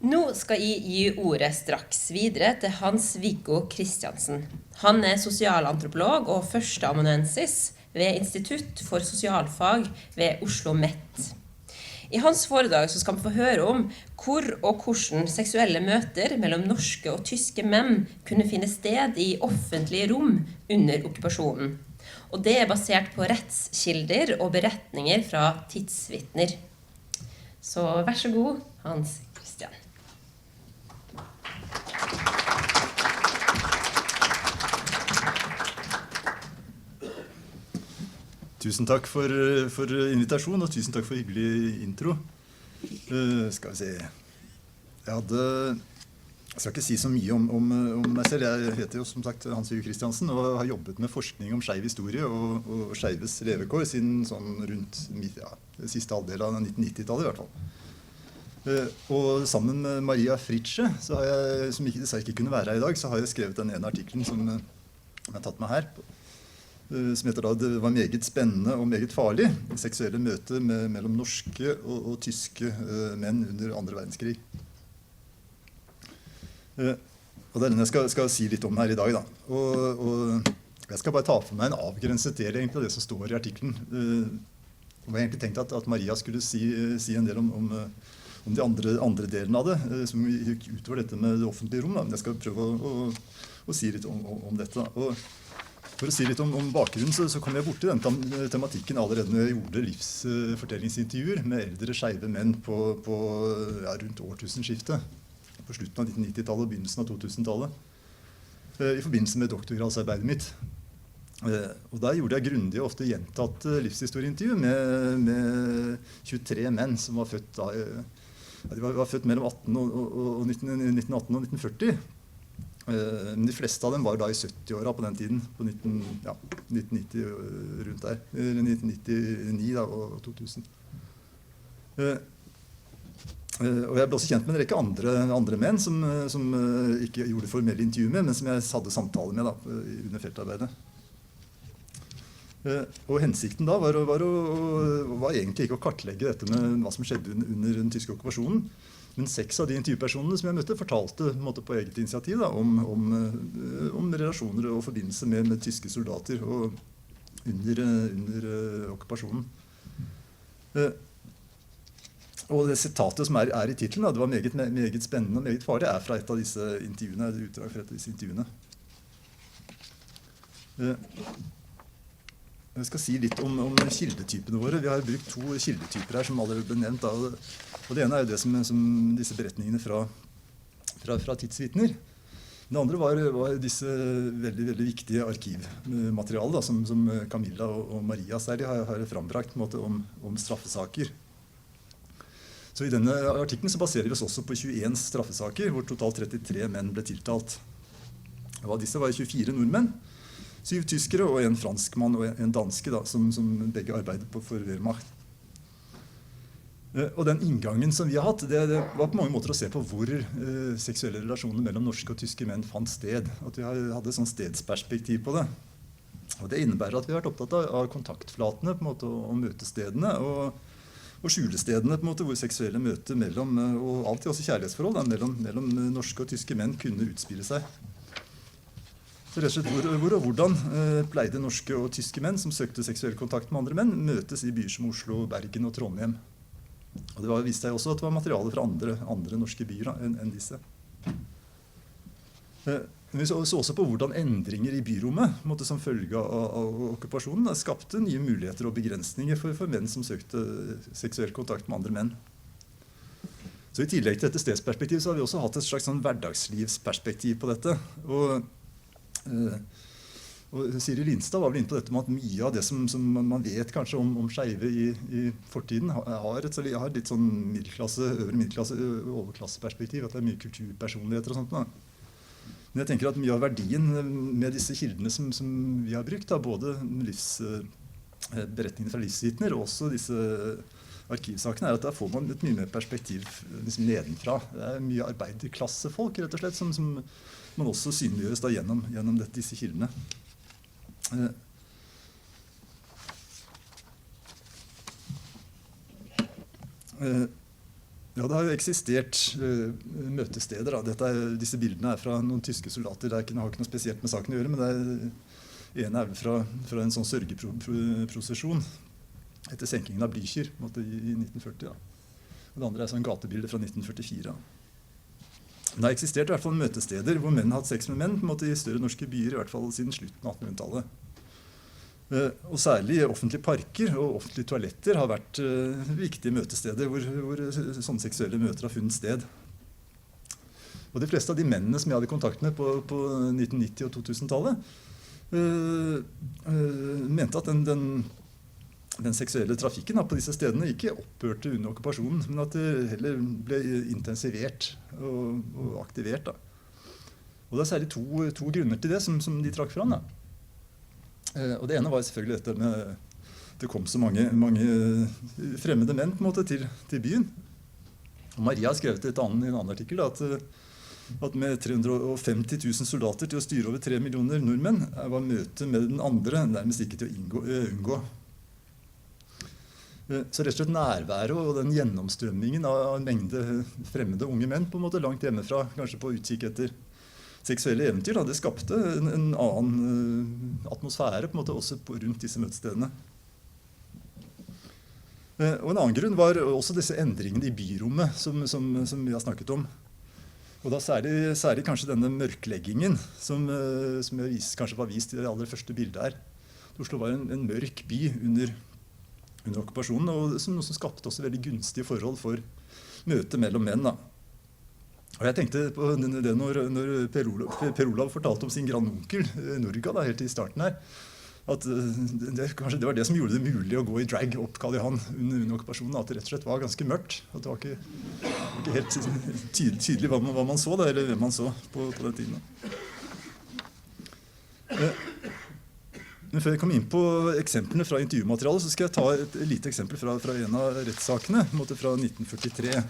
Nå skal jeg gi ordet straks videre til Hans-Viggo Kristiansen. Han sosialantropolog og førsteamanuensis ved Institutt for sosialfag ved Oslo Met. I hans foredrag så skal vi få høre om hvor og hvordan seksuelle møter mellom norske og tyske menn kunne finne sted i offentlige rom under okkupasjonen. Og det basert på rettskilder og beretninger fra tidsvitner. Så vær så god, Hans Christian. Tusen takk for invitasjon, og tusen takk for hyggelig intro. Skal vi se. Jeg skal ikke si så mye om meg selv. Jeg heter jo som sagt Hans-Viggo Kristiansen og har jobbet med forskning om skeiv historie og skeives levekår siden sånn rundt siste halvdel av 1990-tallet i hvert fall. Og sammen med Maria Fritzsche, så har jeg, som dessverre ikke kunne være her i dag, så har jeg skrevet den ene artikkelen som jeg har tatt med her, som heter da «Det var meget spennende og meget farlig. Seksuelle møter mellom norske og tyske menn under andre verdenskrig». Og det er den jeg skal si litt om her i dag da. Og jeg skal bare ta for meg en avgrenset del egentlig av det som står i artikkelen. Og jeg har egentlig tenkt at Maria skulle si en del om de andre delene av det, som gikk utover dette med det offentlige rom. Da. Men jeg skal prøve å si litt om dette da. Og for å si litt om bakgrunnen, så kom jeg bort til den tematikken allerede når jeg gjorde livsfortellingsintervjuer med eldre skeive menn på rundt årtusenskiftet, på slutten av 1990-tallet og begynnelsen av 2000-tallet, i forbindelse med doktorgradsarbeidet mitt. Og der gjorde jeg grundig og ofte gjentatt livshistorieintervju med 23 menn som var født da, de var født mellom 1918 og 1940. Men de fleste av dem var da i 70-åra på den tiden, på 1990 rundt der, eller 1999 da, og 2000. Og jeg ble også kjent med en rekke andre menn som ikke gjorde formelle intervju med, men som jeg hadde samtale med da, under feltarbeidet. Og hensikten da var egentlig ikke å kartlegge dette med hva som skjedde under den tyske okkupasjonen, men 6 av de intervjupersonene som jeg møtte fortalte på eget initiativ da, om relasjoner og forbindelse med tyske soldater og under okkupasjonen. Og det sitatet som i titlen, da, det var meget spennende og meget farlig, fra et av disse intervjuene, utdrag fra et av disse intervjuene. Jeg skal si litt om kildetypene våre. Vi har brukt 2 kildetyper her som allerede ble nevnt. Og det ene jo det som disse beretningene fra tidsvitner. Det andre var disse veldig, veldig viktige arkivmaterialer da, som Camilla og Maria særlig har frambrakt om straffesaker. Så i denne artikkelen så baserer vi oss også på 21 straffesaker, hvor totalt 33 menn ble tiltalt. Og av disse var 24 nordmenn, 7 tyskere og en franskmann og en danske da, som begge arbeidet for Wehrmacht. Og den inngangen som vi har hatt, det var på mange måter å se på hvor seksuelle relasjoner mellom norske og tyske menn fant sted. At vi hadde et sånn stedsperspektiv på det. Og det innebærer at vi har vært opptatt av kontaktflatene på en måte, og møtestedene og skjulestedene på en måte, hvor seksuelle møter mellom, og alltid også kjærlighetsforhold da, mellom norske og tyske menn kunne utspille seg. Så rett og slett hvor og hvordan pleide norske og tyske menn som søkte seksuell kontakt med andre menn møtes i byer som Oslo, Bergen og Trondheim. Og det viste seg også at det var materiale fra andre norske byer enn disse. Vi så også på hvordan endringer i byrommet som følge av okkupasjonen skapte nye muligheter og begrensninger for menn som søkte seksuell kontakt med andre menn. Så i tillegg til dette stedsperspektiv så har vi også hatt et slags sånn hverdagslivsperspektiv på dette. Og Siri Lindstad var vel inne på dette med at mye av det som man vet kanskje om skeive i fortiden har litt sånn øvre middelklasse, overklasseperspektiv, at det mye kulturpersonligheter og sånt da. Men jeg tenker at mye av verdien med disse kildene som vi har brukt, da, både beretningene fra livsvitner og også disse arkivsakene, at der får man et mye mer perspektiv nedenfra. Det mye arbeiderklassefolk, rett og slett, som man også synliggjøres da gjennom disse kildene. Ja, det har jo eksistert møtesteder. Da. Disse bildene er fra noen tyske soldater. Det har ikke noe spesielt med saken å gjøre, men det ene er fra en sånn sørgeprosesjon etter senkingen av Blücher i 1940. Da. Og det andre er sånn gatebilde fra 1944. Da. Men det har eksistert i hvert fall møtesteder hvor menn har hatt sex med menn i større norske byer, i hvert fall siden slutten av 1800-tallet. Og særlig offentlige parker og offentlige toaletter har vært viktige møtesteder hvor sånne seksuelle møter har funnet sted. Og de fleste av de mennene som jeg hadde kontakt med på 1990- og 2000-tallet, mente at den seksuelle trafikken på disse stedene ikke opphørte under okkupasjonen, men at det heller ble intensivert og aktivert. Da. Og det er særlig to grunner til det som de trakk fram. Da. Og det ene var selvfølgelig dette med det kom så mange fremmede menn på en måte, til byen. Og Maria har skrevet i en annen artikkel da, at med 350 000 soldater til å styre over 3 millioner nordmenn var møtet med den andre nærmest ikke til å unngå. Så rett og slett nærværet og den gjennomstrømmingen av en mengde fremmede unge menn på en måte langt hjemmefra, kanskje på utkikk etter seksuelle eventyr, da, det skapte en annen atmosfære på en måte, også rundt disse møtestedene. Og en annen grunn var også disse endringene i byrommet som vi har snakket om. Og da særlig kanskje denne mørkleggingen som kanskje var vist i det aller første bildet her. Oslo var en mørk by under okkupasjonen, og noe som skapte også veldig gunstige forhold for møte mellom menn. Da. Og jeg tenkte på det når Per Olav fortalte om sin grandonkel Norga da, helt i starten her, at kanskje det var det som gjorde det mulig å gå i drag opp Karl Johan under okkupasjonen, at det rett og slett var ganske mørkt, at det var ikke helt tydelig hva man så da, eller hvem man så på den tiden. Men før jeg kommer inn på eksemplene fra intervjumaterialet, så skal jeg ta et lite eksempel fra en av rettssakene, fra 1943.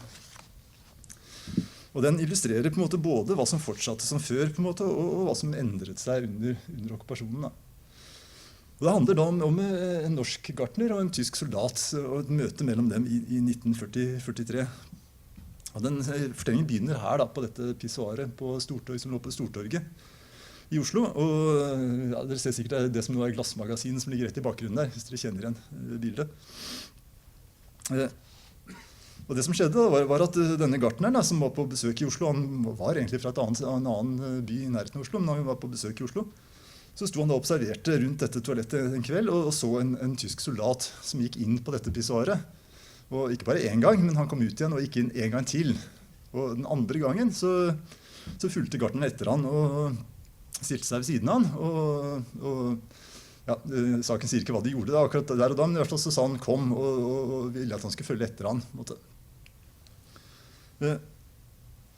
Og den illustrerer på en måte både hva som fortsatte som før, på en måte, og hva som endret seg under okkupasjonen. Da. Og det handler da om en norsk gartner og en tysk soldat, og et møte mellom dem i 1943. Og den fortellingen begynner her da, på dette pissoaret som lå på Stortorget i Oslo. Og ja, dere ser sikkert det som nå er glassmagasinet som ligger rett i bakgrunnen der, hvis dere kjenner igjen bildet. Og det som skjedde da, var at denne gartneren da, som var på besøk i Oslo, han var egentlig fra en annen by i nærheten av Oslo, men han var på besøk i Oslo, så sto han da og observerte rundt dette toalettet en kveld og så en tysk soldat som gikk inn på dette pissoaret. Og ikke bare én gang, men han kom ut igjen og gikk inn en gang til. Og den andre gangen så fulgte gartneren etter han og stilte seg ved siden av han. Og ja, saken sier ikke hva de gjorde da, akkurat der og da, men i hvert fall så sa han kom og ville at han skulle følge etter han.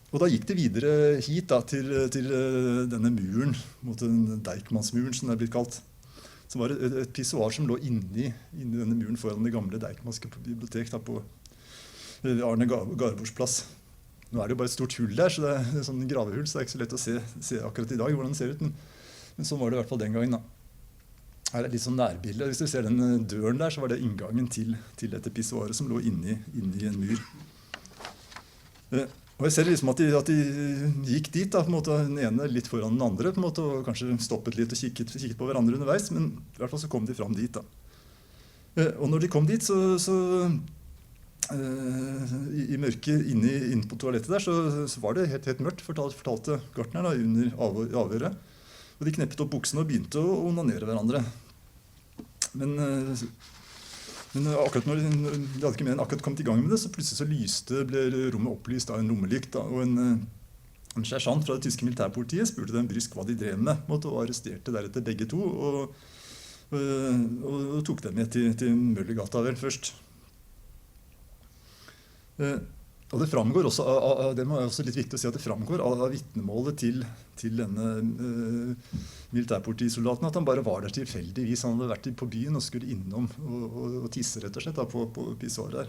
Og da gikk det videre hit da, til denne muren, mot den Deichmansmuren som det er blitt kalt, som var et pissoar som lå inni denne muren foran det gamle Deichmanske bibliotek da, på Arne Garbords plass. Nå er det jo bare et stort hull der, så det er en sånn gravehull, så det er ikke så lett å se akkurat i dag hvordan det ser ut, men sånn var det i hvert fall den gangen da. Her er litt sånn nærbilde. Hvis du ser den døren der, så var det inngangen til dette pissoaret som lå inni en mur. Og jeg ser liksom at de gikk dit, da, på en måte, den ene litt foran den andre, på en måte, og kanskje stoppet litt og kikket på hverandre underveis, men i hvert fall så kom de fram dit. Da. Og når de kom dit, så i mørket inne på toalettet der, så var det helt mørkt, fortalte gartneren da, under avhøret. Og de kneppet opp buksene og begynte å onanere hverandre. Men akkurat når de hadde ikke mer enn akkurat kommet i gang med det, så plutselig så ble rommet opplyst av en lommelykt. Da, og en sersjant fra det tyske militærpolitiet spurte dem brysk hva de drev med, og arresterte deretter begge to, og tok dem med til Møllergata vel først. Og det framgår også, det er også litt viktig å si at det framgår av vitnemålet til denne militærpolitisoldaten, at han bare var der tilfeldigvis. Han hadde vært på byen og skulle innom og tisse rett og slett da, på pissoaret der,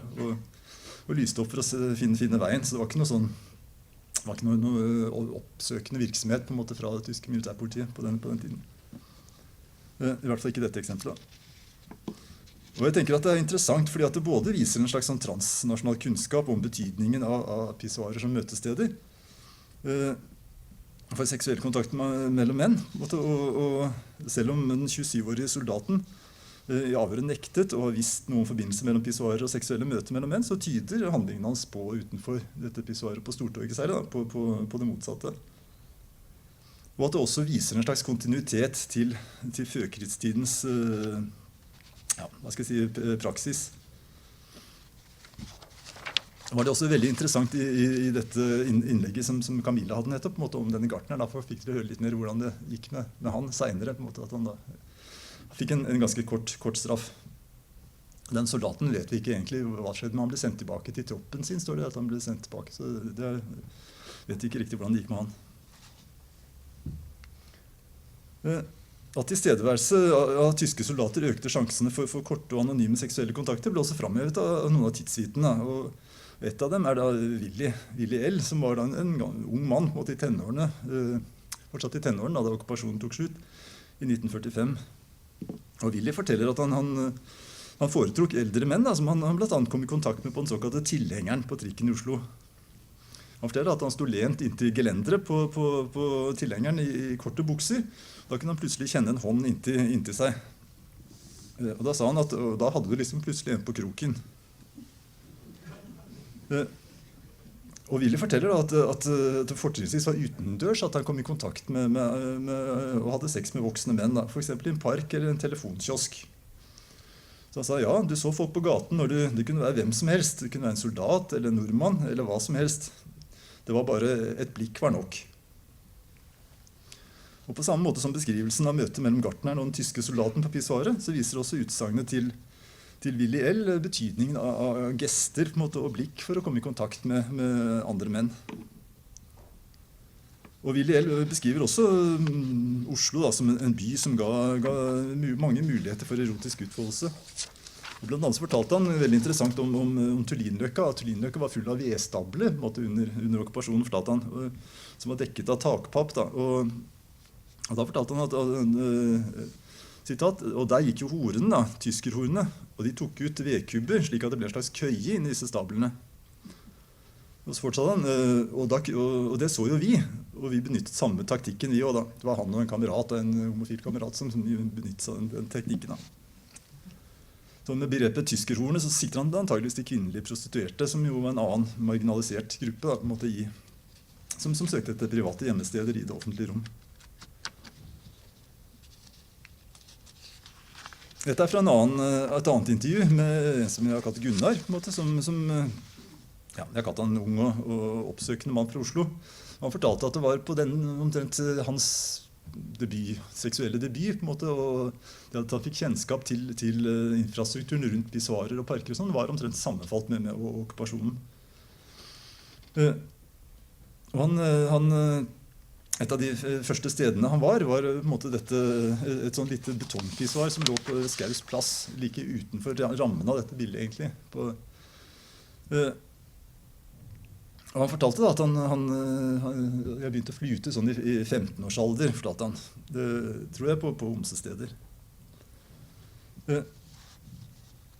og lyste opp for å finne veien. Så det var ikke noe oppsøkende virksomhet på en måte fra det tyske militærpolitiet på den tiden. I hvert fall ikke dette eksempelet. Og jeg tenker at det interessant, fordi at det både viser en slags sånn transnasjonal kunnskap om betydningen av pissoarer som møtesteder for seksuell kontakt mellom menn. Og selv om den 27-årige soldaten i avhøret nektet og har visst noen forbindelse mellom pissoarer og seksuelle møter mellom menn, så tyder handlingen hans på utenfor dette pissoaret på Stortorget særlig, på det motsatte. Og at det også viser en slags kontinuitet til førkrigstidens praksis. Var det også veldig interessant i dette innlegget som Camilla hadde nettopp, på en måte om denne gartneren. Derfor fikk dere høre litt mer hvordan det gikk med han senere, på en måte, at han da fikk en ganske kort straff. Den soldaten vet vi ikke egentlig hva skjedde, men han ble sendt tilbake til troppen sin, står det at han ble sendt tilbake. Så det vet ikke riktig hvordan det gikk med han. At tilstedeværelse av tyske soldater økte sjansene for korte og anonyme seksuelle kontakter, ble også fremhevet av noen av tidsvitene. Og et av dem da Willy L., som var da en ung mann, i tenårene, fortsatt i tenårene da okkupasjonen tok slutt, i 1945. Og Willy forteller at han foretrukk eldre menn, som han blant annet kom i kontakt med på den såkalte tilhengeren på trikken i Oslo. Han forteller at han stod lent inntil gelenderet på tilhengeren i korte bukser. Da kunne han plutselig kjenne en hånd inntil seg. Og da sa han at da hadde du liksom plutselig en på kroken. Og Willy forteller at det fortrinnsvis var utendørs at han kom i kontakt med og hadde sex med voksne menn, for eksempel i en park eller en telefonkiosk. Så han sa, ja, du så folk på gaten, og det kunne være hvem som helst. Det kunne være en soldat eller en nordmann, eller hva som helst. Det var bare et blikk var nok. Og på samme måte som beskrivelsen av møtet mellom gartneren og den tyske soldaten på pissoaret, så viser også utsagnet til Willy L. betydningen av gester på en måte, og blikk for å komme i kontakt med andre menn. Og Willy L. beskriver også Oslo da, som en by som ga mange muligheter for erotisk utfoldelse. Og blant annet så fortalte han veldig interessant om Tullinløkka. Tullinløkka var full av vedstabler under okkupasjonen, fortalte han, som var dekket av takpapp. Da. Og da fortalte han at sitat, og der gikk jo horene, tyskerhorene, og de tok ut vedkubber, slik at det ble en slags køye inn i disse stablene. Og så fortsatte han, og det så jo vi, og vi benyttet samme taktikken vi, og da. Det var han og en kamerat, en homofil kamerat, som benyttet seg av den teknikken. Da. Så med begrepet tyskerhorene så sikter han antageligvis til kvinnelige prostituerte, som jo var en annen marginalisert gruppe, da, på en måte som søkte etter private hjemmesteder i det offentlige rom. Dette fra et annet intervju med en som jeg har kalt Gunnar, på en måte, jeg har kalt han en ung og oppsøkende mann fra Oslo. Han fortalte at det var på omtrent hans seksuelle debut, på en måte, og det at han fikk kjennskap til infrastrukturen rundt pissoarer og parker og sånn, var omtrent sammenfalt med okkupasjonen. Og et av de første stedene han var på en måte et sånn lite betongpissoar som lå på Skaus plass, like utenfor rammen av dette bildet egentlig. Og han fortalte da at jeg begynte å flyte sånn i 15-årsalder, fortalte han. Det tror jeg på homsesteder.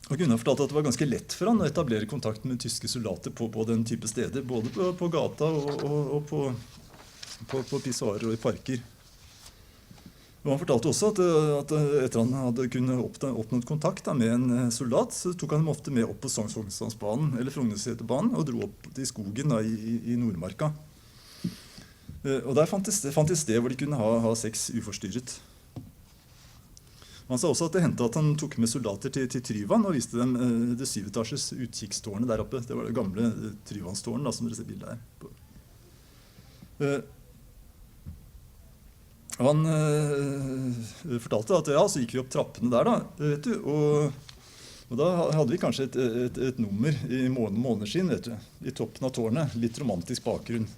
Og Gunnar fortalte at det var ganske lett for han å etablere kontakt med tyske soldater på den type steder, både på gata og på pissoarer og i parker. Og han fortalte også at etter han hadde kunnet oppnådd kontakt med en soldat, så tok han dem ofte med opp på Sognsvannsbanen eller Frognerseterbanen og dro opp til skogen da, i Nordmarka. Og der fantes sted hvor de kunne ha sex uforstyrret. Han sa også at det hendte at han tok med soldater til Tryvann og viste dem det 7-etasjes utkikkstårnet der oppe. Det var det gamle Tryvannstårnet som dere ser bildet her på. Og han fortalte at ja, så gikk vi opp trappene der da, vet du, og da hadde vi kanskje et nummer i måneskinn, vet du, i toppen av tårnet, litt romantisk bakgrunn.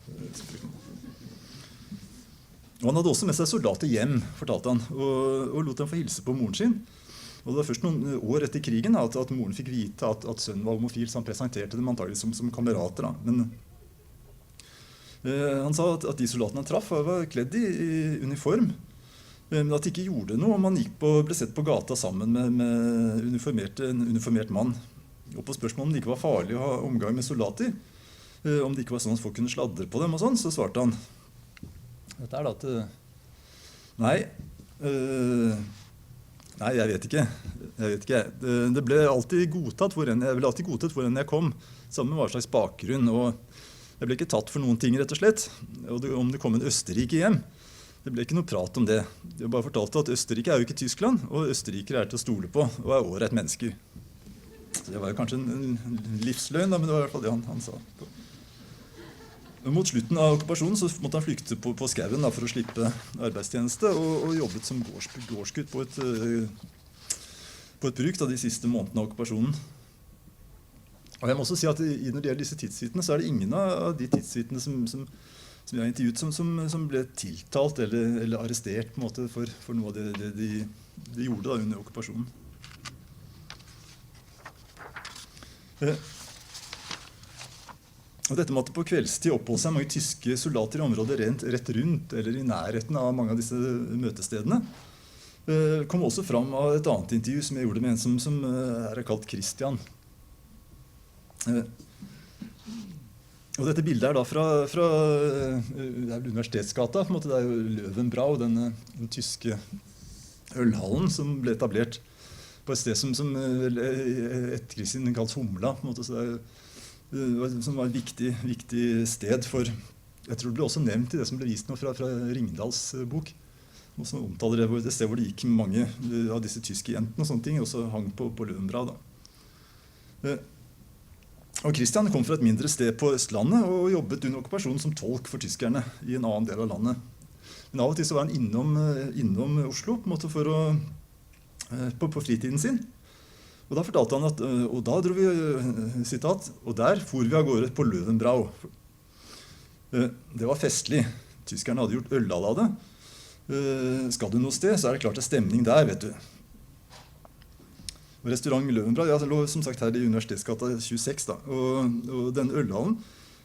Og han hadde også med seg soldater hjem, fortalte han, og lot dem få hilse på moren sin. Og det var først noen år etter krigen at moren fikk vite at sønnen var homofil, så han presenterte dem antagelig som kamerater da, men han sa at de soldatene han traff var kledd i uniform, Men at de ikke gjorde noe om man ble sett på gata sammen med en uniformert mann. Og på spørsmålet om det ikke var farlig å ha omgang med soldater, om det ikke var sånn at folk kunne sladre på dem og sånn, så svarte han dette da at nei, jeg vet ikke. Det ble alltid godtatt hvor enn jeg kom, sammen med hva slags bakgrunn. Og jeg ble ikke tatt for noen ting, rett og slett. Og om det kom en Østerrike hjem, det ble ikke noe prat om det. Jeg bare fortalte at Østerrike jo ikke Tyskland, og østerrikere til å stole på, og ålreit mennesker. Så det var jo kanskje en livsløgn, men det var i hvert fall det han sa. Mot slutten av okkupasjonen så måtte han flykte på skauen for å slippe arbeidstjeneste, og jobbet som gårdsgutt på et bruk de siste månedene av okkupasjonen. Og jeg må også si at når det gjelder disse tidsvitnene, så det ingen av de tidsvitnene som jeg har intervjuet som ble tiltalt eller arrestert på en måte for noe av det de gjorde under okkupasjonen. Og dette med at det på kveldstid oppholdt seg mange tyske soldater i området rett rundt eller i nærheten av mange av disse møtestedene, kom også fram av et annet intervju som jeg gjorde med en som kalt Christian. Og dette bildet da fra Universitetsgata, på en måte. Det jo Löwenbräu, den tyske ølhallen som ble etablert på et sted som etterkrigstiden kalles Humla, på en måte. Så som var et viktig sted for, jeg tror det ble også nevnt i det som ble vist nå fra Ringdals bok, og som omtaler det sted hvor det gikk mange av disse tyske jentene og sånne ting, og så hang på Löwenbräu da. Og Christian kom fra et mindre sted på Østlandet og jobbet under okkupasjonen som tolk for tyskerne i en annen del av landet. Men av og til så var han innom Oslo på en måte på fritiden sin. Og da fortalte han og da dro vi, sitat, og der for vi av gårde på Löwenbräu. Det var festlig. Tyskerne hadde gjort ølal av det. Skal du noe sted, så det klart det stemning der, vet du. Og restaurant Löwenbräu, lå som sagt her i Universitetsgata 26 da. Og denne ølhallen,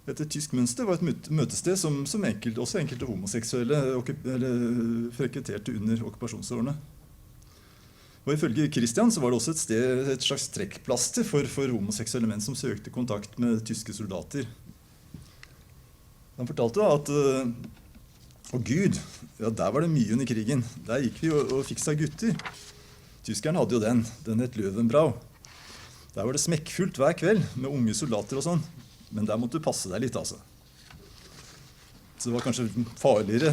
etter tysk mønster, var et møtested som også enkelte homoseksuelle frekventerte under okkupasjonsårene. Og ifølge Christian så var det også et slags trekkplaster for homoseksuelle menn som søkte kontakt med tyske soldater. Han fortalte da at Gud, der var det mye under krigen. Der gikk vi og fikk seg gutter. Tyskerne hadde jo den het Löwenbräu. Der var det smekkfullt hver kveld med unge soldater og sånn. Men der måtte du passe deg litt, altså. Så det var kanskje farligere,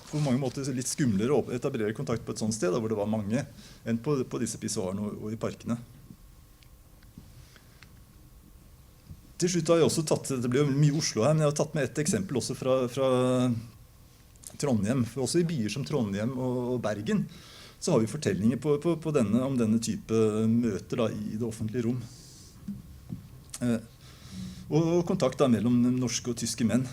på mange måter litt skumlere å etablere kontakt på et sånt sted, hvor det var mange, enn på disse pissoarene og i parkene. Til slutt har jeg også det ble jo mye Oslo her, men jeg har tatt med et eksempel også fra Trondheim. For også i byer som Trondheim og Bergen, så har vi fortellinger om denne type møter da, i det offentlige rom. Og kontakt da, mellom norske og tyske menn.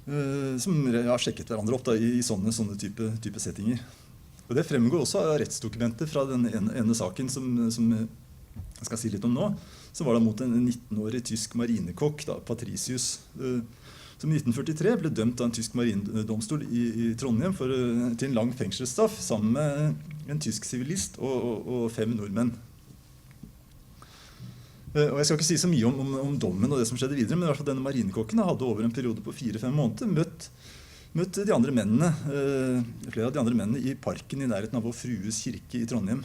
Som har sjekket hverandre opp da, i sånne type settinger. Og det fremgår også av rettsdokumenter fra den ene saken som jeg skal si litt om nå, som var da mot en 19-årig tysk marinekokk, da, Patricius, som i 1943 ble dømt av en tysk marinedomstol i Trondheim til en lang fengselsstraff sammen med en tysk sivilist og 5 nordmenn. Og jeg skal ikke si så mye om dommen og det som skjedde videre, men i hvert fall denne marinekokken hadde over en periode på 4-5 måneder møtt de andre mennene, flere av de andre mennene i parken i nærheten av Vår Frues kirke i Trondheim.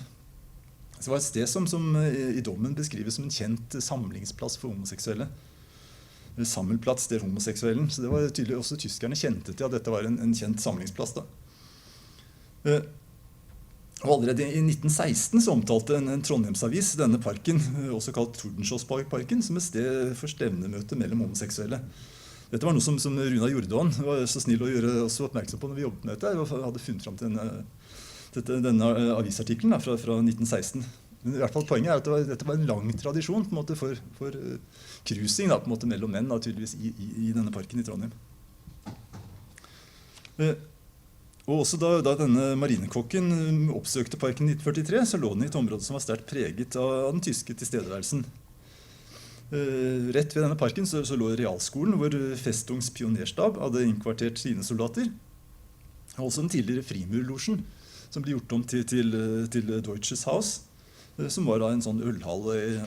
Så det var et sted som i dommen beskrives som en kjent samlingsplass for homoseksuelle. Sammelplass der homoseksuellen. Så det var tydelig også tyskerne kjente til at dette var en kjent samlingsplass da. Og allerede i 1916 så omtalte en Trondheimsavis denne parken, også kalt Tordenskioldsparken, som et sted for stevnemøte mellom homoseksuelle. Dette var noe som Runa Jordan var så snill å gjøre oss oppmerksom på når vi jobbet med dette, og hadde funnet frem til denne avisartikkelen da, fra 1916. Men i hvert fall poenget er at dette var en lang tradisjon på en måte, for cruising da, på en måte, mellom menn naturligvis i denne parken i Trondheim. Og også da denne marinekokken oppsøkte parken i 1943, så lå den i et område som var sterkt preget av den tyske tilstedeværelsen. Rett ved denne parken så lå realskolen, hvor Festungs pionerstab hadde innkvartert sine soldater. Også den tidligere frimurlosjen, som ble gjort om til Deutsches Haus, som var da en sånn ølhall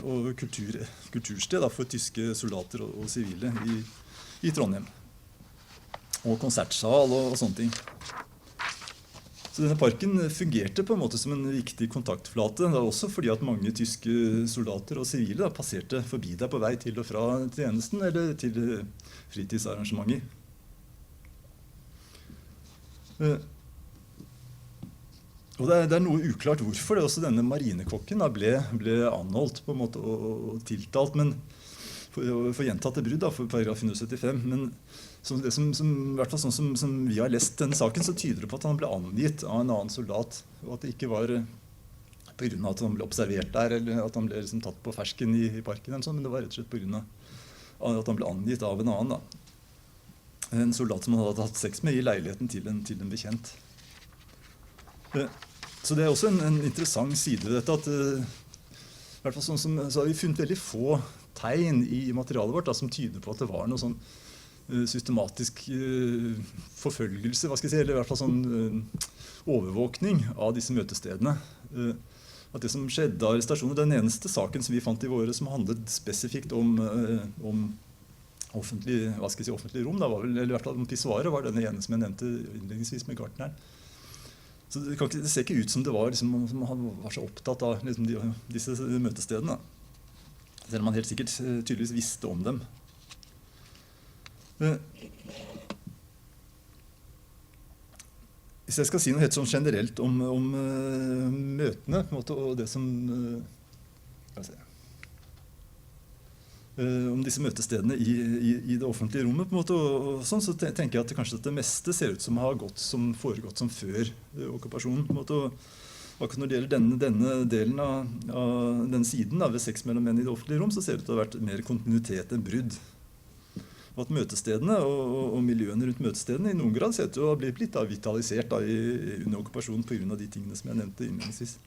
og kultursted da, for tyske soldater og sivile i Trondheim. Og konsertsal og sånne ting. Så denne parken fungerte på en måte som en viktig kontaktflate, da også fordi at mange tyske soldater og sivile da, passerte forbi deg på vei til og fra tjenesten eller til fritidsarrangementer. Og det er noe uklart hvorfor det også denne marinekokken da, ble anholdt på en måte og tiltalt, men for gjentatte brudd da, for paragraf 175, men i hvert fall sånn som vi har lest denne saken, så tyder det på at han ble angitt av en annen soldat, og at det ikke var på grunn av at han ble observert der, eller at han ble liksom tatt på fersken i parken, eller sånn, men det var rett og slett på grunn av at han ble angitt av en annen. Da. En soldat som han hadde hatt sex med i leiligheten til en bekjent. Så det er også en interessant side ved dette, at i hvert fall sånn så har vi funnet veldig få tegn i materialet vårt da, som tyder på at det var noe sånn systematisk forfølgelse, hva skal jeg si, eller i hvert fall sånn overvåkning av disse møtestedene. At det som skjedde av arrestasjoner, den eneste saken som vi fant i våre som handlet spesifikt om offentlig, hva skal jeg si, offentlig rom, da, var vel, eller i hvert fall om pissoaret, var denne ene som jeg nevnte innledningsvis med gartneren. Så det ser ikke ut som det var, liksom, som han var så opptatt av liksom, disse møtestedene. Selv om man helt sikkert tydeligvis visste om dem. Hvis jeg skal si noe helt sånn generelt om møtene på en måte, og det som om disse møtestedene i det offentlige rommet på en måte, og sånn, så tenker jeg at kanskje at det meste ser ut som har foregått som før okkupasjonen på en måte, og akkurat når det gjelder denne delen av den siden ved sex mellom menn i det offentlige rom, så ser det ut til å ha vært mer kontinuitet enn brudd. Og at møtestedene og miljøene rundt møtestedene i noen grad ser ut til å ha blitt litt vitalisert under okkupasjonen på grunn av de tingene som jeg nevnte innledningsvis.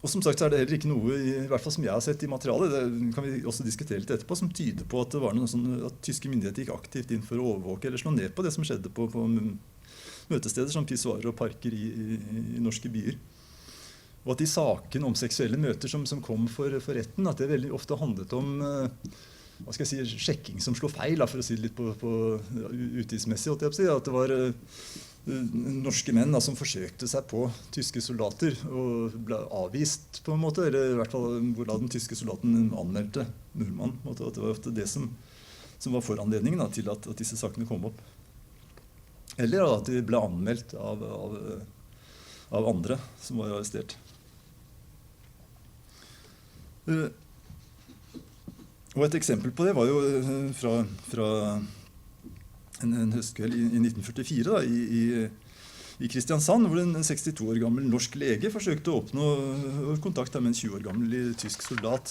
Og som sagt så er det heller ikke noe, i hvert fall som jeg har sett i materialet, det kan vi også diskutere litt etterpå, som tyder på at det var noe sånn at tyske myndigheter gikk aktivt inn for å overvåke eller slå ned på det som skjedde på møtesteder som pissoarer og parker i norske byer. Og at de sakene om seksuelle møter som kom for retten, at det veldig ofte handlet om hva skal jeg si, sjekking som slår feil, for å si det litt på utgiftsmessig, at det var norske menn som forsøkte seg på tyske soldater og ble avvist på en måte, eller i hvert fall hvor den tyske soldaten anmeldte nordmannen. At det var ofte det som var foranledningen til at disse sakene kom opp. Eller at de ble anmeldt av andre som var arrestert. Og et eksempel på det var jo fra en høstkveld i 1944 da, i Kristiansand, hvor en 62 år gammel norsk lege forsøkte å oppnå kontakt med en 20 år gammel tysk soldat.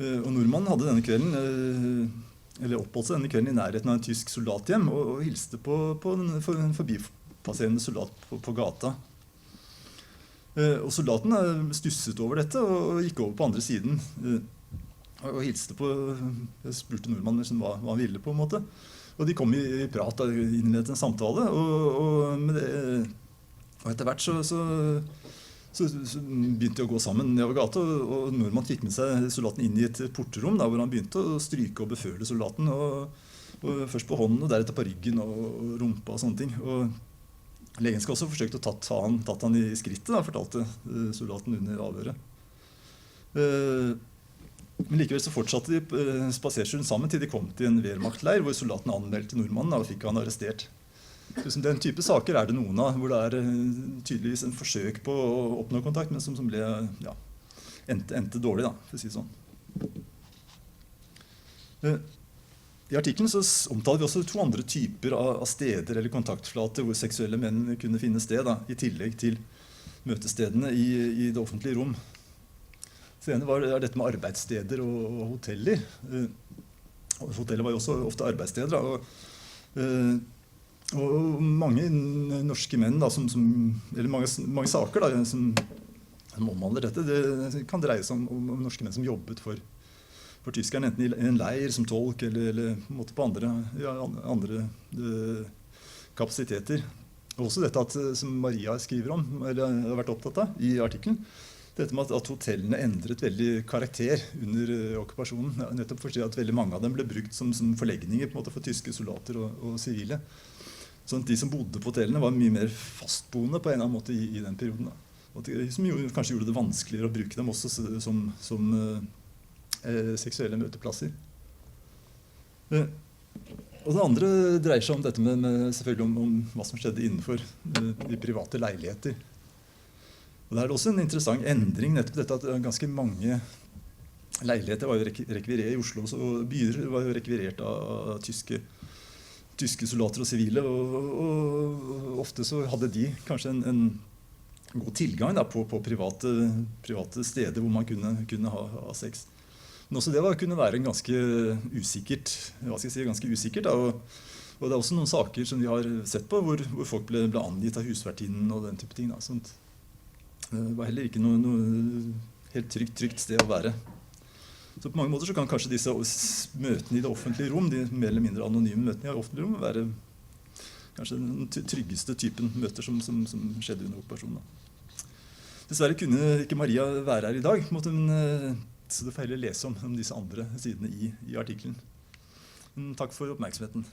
Og nordmannen hadde denne kvelden, eller oppholdt seg denne kvelden i nærheten av en tysk soldathjem og hilste på en forbipasserende soldat på gata. Og soldaten stusset over dette og gikk over på andre siden og hilste på, jeg spurte nordmannen liksom hva han ville på en måte. Og de kom i prat og innledet en samtale, og etter hvert så begynte de å gå sammen nedover gata, og nordmannen fikk med seg soldaten inn i et portrom, hvor han begynte å stryke og beføle soldaten, og først på hånden og deretter på ryggen og rumpa og sånne ting. Og legen skal også forsøke å tatt han i skrittet, fortalte soldaten under avhøret. Men likevel så fortsatte de spaserturen sammen til de kom til en Wehrmacht-leir, hvor soldaten anmeldte nordmannen og fikk han arrestert. Den type saker er det noen av, hvor det er tydeligvis en forsøk på å oppnå kontakt, men som ble, endte dårlig, for å si det sånn. I artikkelen så omtaler vi også 2 andre typer av steder eller kontaktflater hvor seksuelle menn kunne finne sted, i tillegg til møtestedene i det offentlige rom. Så ene er dette med arbeidssteder og hoteller. Hoteller var jo også ofte arbeidssteder, og mange norske menn, eller mange saker som omhandler dette, det kan dreie seg om norske menn som jobbet for for tyskerne, enten i en leir som tolk eller på en måte på andre kapasiteter. Og også dette som Maria skriver om, eller har vært opptatt av i artikkelen, dette med at hotellene endret veldig karakter under okkupasjonen. Nettopp fordi at veldig mange av dem ble brukt som forlegninger på en måte, for tyske soldater og sivile. Sånn at de som bodde på hotellene var mye mer fastboende på en eller annen måte i den perioden. Som kanskje gjorde det vanskeligere å bruke dem også som seksuelle møteplasser. Og det andre dreier seg om dette selvfølgelig om hva som skjedde innenfor de private leiligheter. Og det er også en interessant endring, nettopp dette at ganske mange leiligheter var jo rekvirert i Oslo, og byer var jo rekvirert av tyske soldater og sivile, og ofte så hadde de kanskje en god tilgang da, på private steder hvor man kunne ha sex. Men også det kunne være en ganske usikkert, da, og det er også noen saker som vi har sett på, hvor folk ble angitt av husvertinnen og den type ting. Da, sånt. Det var heller ikke noe helt trygt sted å være. Så på mange måter så kan kanskje disse møtene i det offentlige rom, de mer eller mindre anonyme møtene i det offentlige rom, være kanskje den tryggeste typen møter som skjedde under okkupasjonen. Dessverre kunne ikke Maria være her i dag, så du får heller lese om disse andre sidene i artikkelen. Takk for oppmerksomheten.